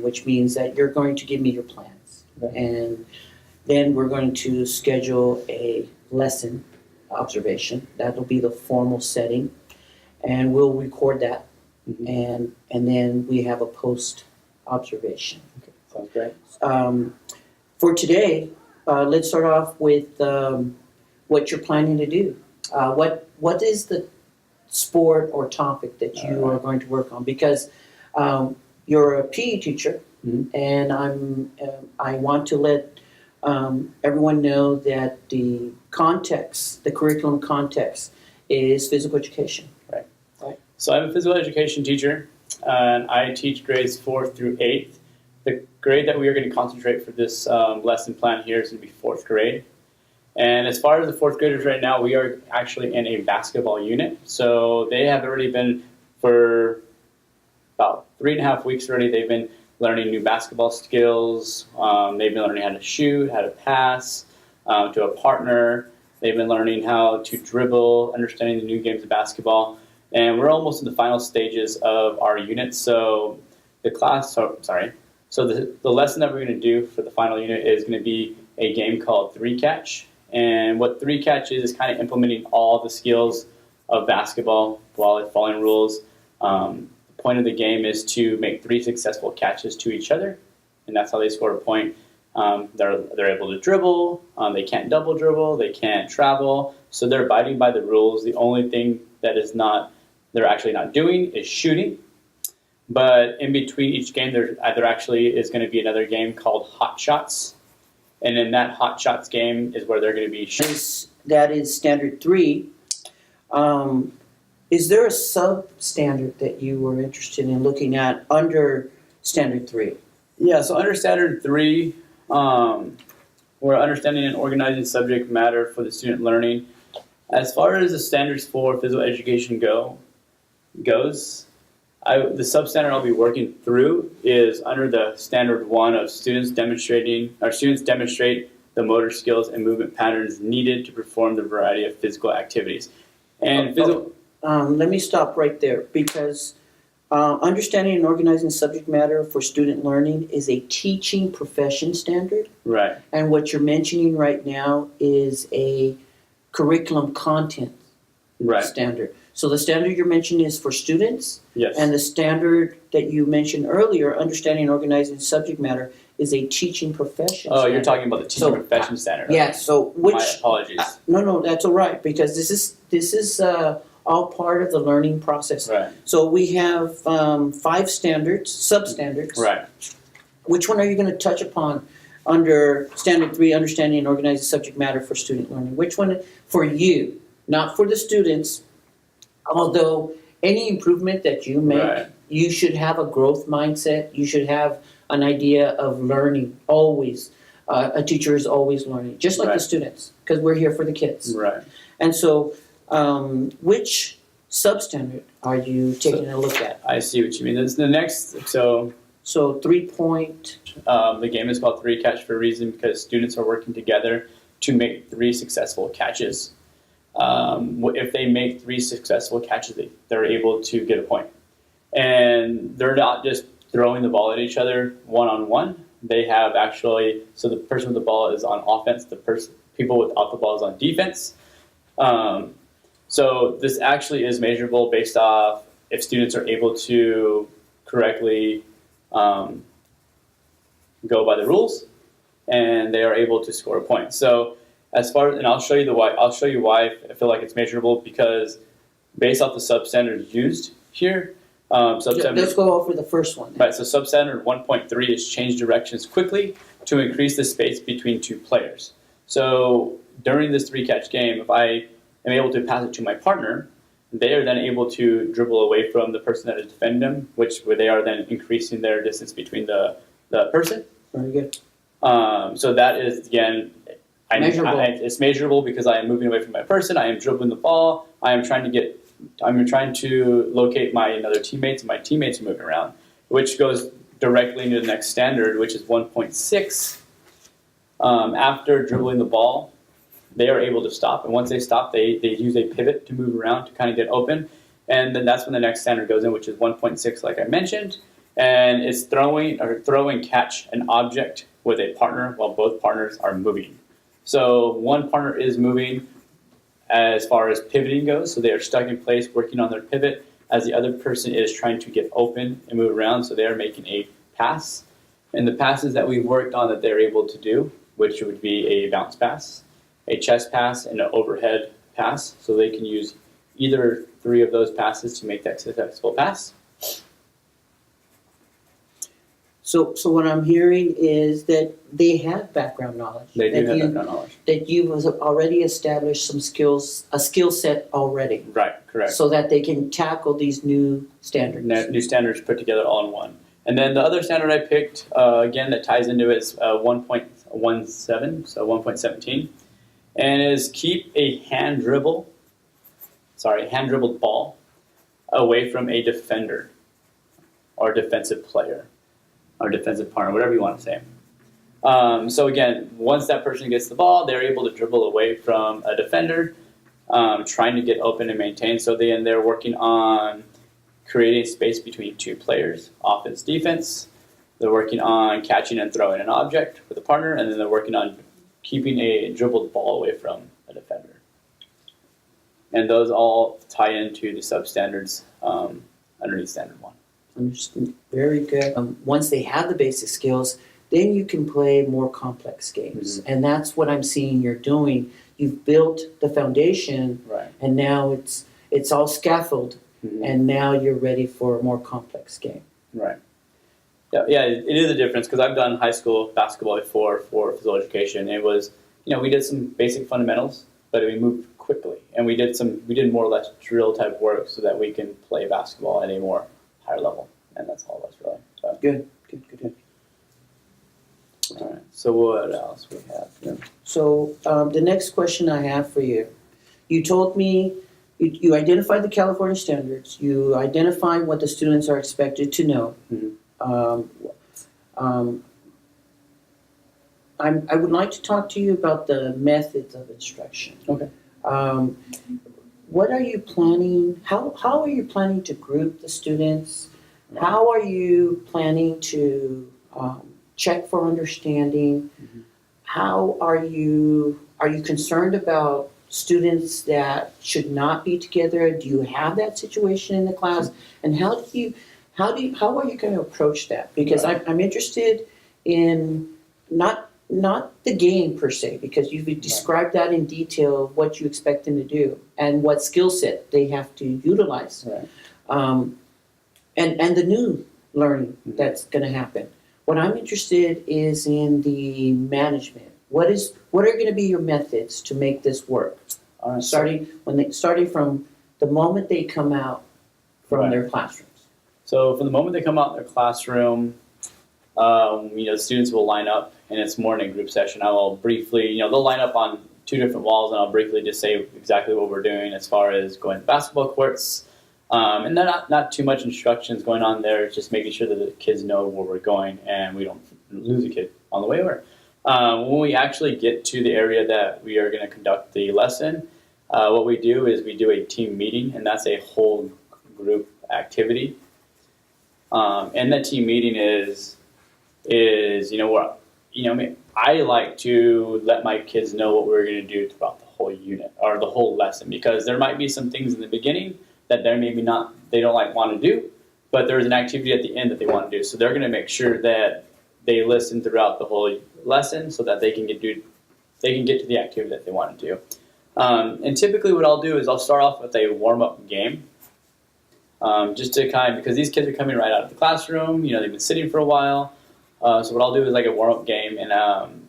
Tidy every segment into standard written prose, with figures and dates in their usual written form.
which means that you're going to give me your plans. Okay. And then we're going to schedule a lesson observation. That'll be the formal setting. And we'll record that. Mhm. And then we have a post observation. Okay. Sounds great. For today, let's start off with what you're planning to do. What is the sport or topic that you are going to work on? Because you're a PE teacher, Mhm. and I want to let everyone know that the context, the curriculum context, is physical education. So I'm a physical education teacher, and I teach grades 4th through 8th. The grade that we are going to concentrate for this lesson plan here is going to be 4th grade. And as far as the 4th graders right now, we are actually in a basketball unit. So they have already been, for about 3.5 weeks already, they've been learning new basketball skills. They've been learning how to shoot, how to pass to a partner. They've been learning how to dribble, understanding the new games of basketball. And we're almost in the final stages of our unit. So the lesson that we're going to do for the final unit is going to be a game called 3-Catch. And what 3-Catch is kind of implementing all the skills of basketball while following rules. The point of the game is to make 3 successful catches to each other, and that's how they score a point. They're able to dribble. They can't double dribble. They can't travel. So they're abiding by the rules. The only thing that they're actually not doing is shooting. But in between each game, there actually is going to be another game called Hot Shots. And in that Hot Shots game is where they're going to be shooting. That is standard 3. Is there a sub-standard that you were interested in looking at under standard 3? Yeah, so under standard 3, we're understanding and organizing subject matter for the student learning. As far as the standards for physical education goes, the substandard I'll be working through is under the standard 1 of students demonstrate the motor skills and movement patterns needed to perform the variety of physical activities. And let me stop right there, because understanding and organizing subject matter for student learning is a teaching profession standard. Right. And what you're mentioning right now is a curriculum content standard. So the standard you're mentioning is for students, yes. And the standard that you mentioned earlier, understanding and organizing subject matter, is a teaching profession standard. You're talking about the teaching profession standard. Yeah, so which... My apologies. No, that's all right, because this is all part of the learning process. Right. So we have 5 standards, substandards. Right. Which one are you going to touch upon under standard 3, understanding and organizing subject matter for student learning? Which one for you, not for the students? Although any improvement that you make, right. You should have a growth mindset. You should have an idea of learning always. A teacher is always learning, just like right. the students, because we're here for the kids. Right. And so, which substandard are you taking a look at? I see what you mean. This is the next. So 3-point. The game is called 3-Catch for a reason, because students are working together to make 3 successful catches. If they make 3 successful catches, they're able to get a point. And they're not just throwing the ball at each other one-on-one. They have actually, so the person with the ball is on offense, people without the ball is on defense. So this actually is measurable based off if students are able to correctly go by the rules, and they are able to score a point. So as far as, and I'll show you why I feel like it's measurable, because based off the substandards used here, Let's go over the first one. Right, so substandard 1.3 is change directions quickly to increase the space between 2 players. So during this 3-catch game, if I am able to pass it to my partner, they are then able to dribble away from the person that is defending them, where they are then increasing their distance between the person. Very good. So that is, again, Measurable. It's measurable because I am moving away from my person. I am dribbling the ball. I'm trying to locate my other teammates, and my teammates are moving around, which goes directly into the next standard, which is 1.6. After dribbling the ball, they are able to stop, and once they stop, they use a pivot to move around to kind of get open, and then that's when the next standard goes in, which is 1.6, like I mentioned. and it's throw and catch an object with a partner while both partners are moving. So one partner is moving as far as pivoting goes, so they are stuck in place working on their pivot as the other person is trying to get open and move around, so they are making a pass. And the passes that we've worked on that they're able to do, which would be a bounce pass, a chest pass, and an overhead pass, so they can use either 3 of those passes to make that successful pass. So what I'm hearing is that they have background knowledge. They do that have you, background knowledge. That you've already established some skills, a skill set already, Right, correct. so that they can tackle these new standards. New standards put together all in one. And then the other standard I picked, again, that ties into it is 1.17, so 1.17, and is keep a hand dribbled ball away from a defender or defensive player or defensive partner, whatever you want to say. So again, once that person gets the ball, they're able to dribble away from a defender, trying to get open and maintain. So they're working on creating space between 2 players, offense, defense. They're working on catching and throwing an object with a partner, and then they're working on keeping a dribbled ball away from a defender. And those all tie into the substandards underneath Standard 1. Understood. Very good. Once they have the basic skills, then you can play more complex games. And that's what I'm seeing you're doing. You've built the foundation, Right. and now it's all scaffolded, and now you're ready for a more complex game. Right. Yeah, it is a difference because I've done high school basketball before for physical education. It was, we did some basic fundamentals, but we moved quickly, and we did more or less drill type work so that we can play basketball at a more higher level, and that's all of us really. So. Good. All right. So what else we have? Yeah. So the next question I have for you, you told me you identified the California standards. You identified what the students are expected to know. I would like to talk to you about the methods of instruction. Okay. What are you planning? How are you planning to group the students? How are you planning to check for understanding? How are you concerned about students that should not be together? Do you have that situation in the class? And how are you going to approach that? Because I'm interested in not the game per se, because you've described that in detail of what you expect them to do and what skill set they have to utilize. Right. And the new learning that's going to happen. What I'm interested is in the management. What are going to be your methods to make this work? Starting from the moment they come out from their classrooms. So from the moment they come out in their classroom, students will line up, and it's more in a group session. I will briefly, they'll line up on 2 different walls, and I'll briefly just say exactly what we're doing as far as going to basketball courts. And not too much instructions going on there. It's just making sure that the kids know where we're going and we don't lose a kid on the way over. When we actually get to the area that we are going to conduct the lesson, what we do is we do a team meeting, and that's a whole group activity. And that team meeting is I like to let my kids know what we're going to do throughout the whole unit or the whole lesson, because there might be some things in the beginning that they don't want to do, but there's an activity at the end that they want to do. So they're going to make sure that they listen throughout the whole lesson so that they can get to the activity that they want to do. And typically what I'll do is I'll start off with a warm-up game, just to because these kids are coming right out of the classroom, they've been sitting for a while. So what I'll do is like a warm-up game, and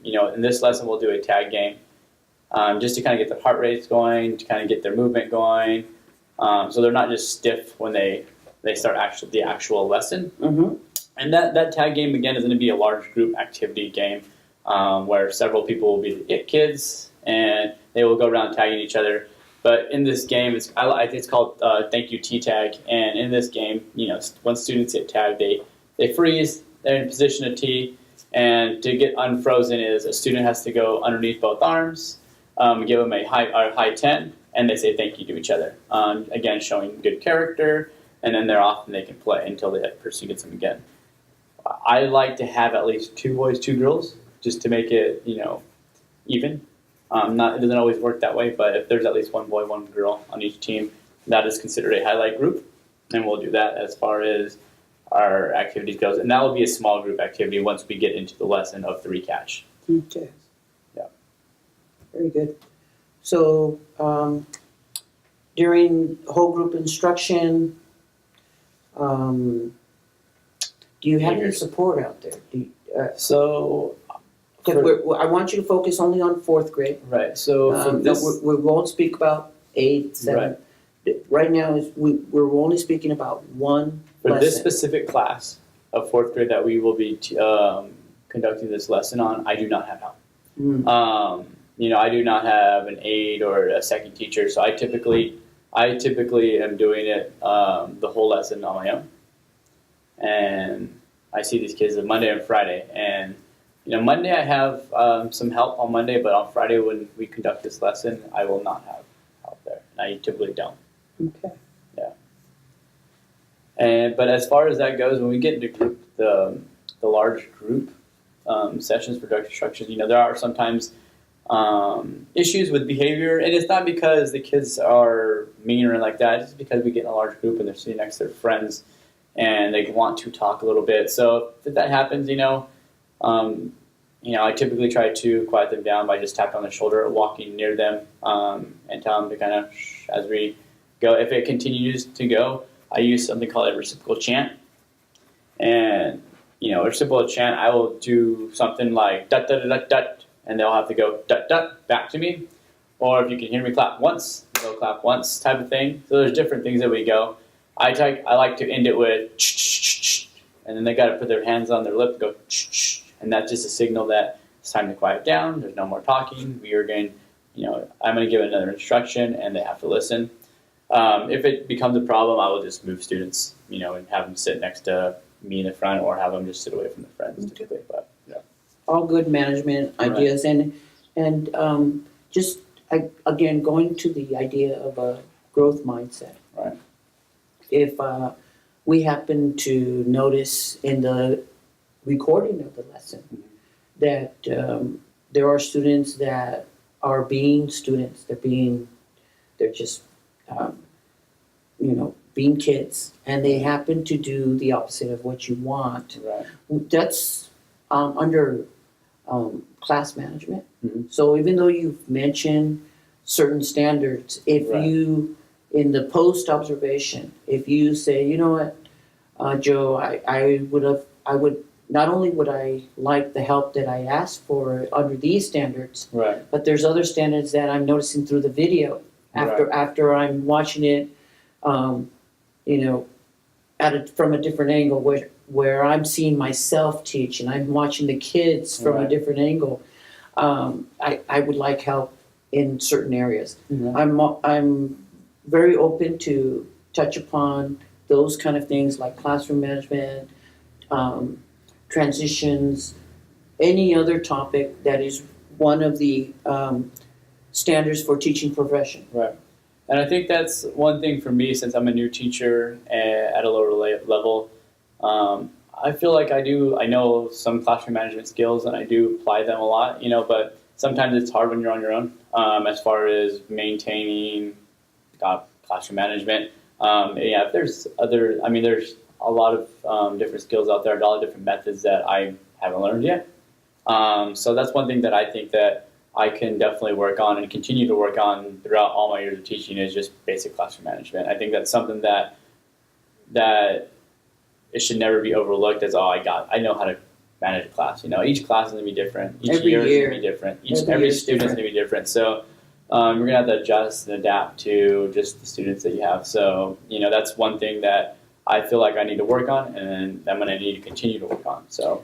in this lesson we'll do a tag game, just to kind of get their heart rates going, to kind of get their movement going, so they're not just stiff when they start the actual lesson. And that tag game again is going to be a large group activity game, where several people will be the it kids, and they will go around tagging each other. But in this game, it's called Thank You T-Tag, and in this game, once students get tagged, they freeze. They're in a position of T, and to get unfrozen is a student has to go underneath both arms, give them a high 10, and they say thank you to each other. Again, showing good character, and then they're off and they can play until the person gets them again. I like to have at least 2 boys, 2 girls, just to make it, even. Not it doesn't always work that way, but if there's at least 1 boy, 1 girl on each team, that is considered a highlight group, and we'll do that as far as our activities goes, and that will be a small group activity once we get into the lesson of 3 catch. Okay. Yeah. Very good. So during whole group instruction, do you have any support out there? So, I want you to focus only on 4th grade. right. So for this, we won't speak about 8th, 7th. Right now, we're only speaking about one for lesson. this specific class of 4th grade that we will be conducting this lesson on, I do not have help. I do not have an aide or a second teacher, so I typically am doing it the whole lesson on my own. And I see these kids on Monday and Friday, and Monday I have some help on Monday, but on Friday when we conduct this lesson, I will not have help there, and I typically don't. Okay. Yeah. But as far as that goes, when we get into the large group sessions for direct instruction, there are sometimes issues with behavior, and it's not because the kids are mean or like that. It's just because we get in a large group and they're sitting next to their friends, and they want to talk a little bit. So if that happens, I typically try to quiet them down by just tapping on the shoulder, walking near them, and tell them to kind of shh as we go. If it continues to go, I use something called a reciprocal chant. And, a reciprocal chant, I will do something like dut, dut, dut, dut, and they'll have to go dut, dut back to me. Or if you can hear me clap once, they'll clap once type of thing. So there's different things that we go. I like to end it with ch, ch, ch, ch, and then they got to put their hands on their lip and go ch, ch, and that's just a signal that it's time to quiet down. There's no more talking. We are going, I'm going to give another instruction, and they have to listen. If it becomes a problem, I will just move students, and have them sit next to me in the front, or have them just sit away from the friends typically. But all good management ideas, and just again going to the idea of a growth mindset. Right. If we happen to notice in the recording of the lesson that there are students that are being students, they're just being kids, and they happen to do the opposite of what you want. Right. That's under class management. Mm-hmm. So even though you've mentioned certain standards, if you, in the post observation, if you say, you know what, Joe, I would not only would I like the help that I asked for under these standards, right. but there's other standards that I'm noticing through the video after I'm watching it, from a different angle where I'm seeing myself teach and I'm watching the kids from a different angle. I would like help in certain areas. Mm-hmm. I'm very open to touch upon those kind of things like classroom management, transitions, any other topic that is one of the standards for teaching profession. Right. And I think that's one thing for me, since I'm a new teacher at a lower level. I feel like I know some classroom management skills, and I do apply them a lot, but sometimes it's hard when you're on your own as far as maintaining classroom management. If there's there's a lot of different skills out there, a lot of different methods that I haven't learned yet. So that's one thing that I think that I can definitely work on and continue to work on throughout all my years of teaching is just basic classroom management. I think that's something that it should never be overlooked as, I know how to manage a class. Each class is going to be different. Each year is going to be different. Every student is going to be different. So you're going to have to adjust and adapt to just the students that you have. So, that's one thing that I feel like I need to work on, and I'm going to need to continue to work on. So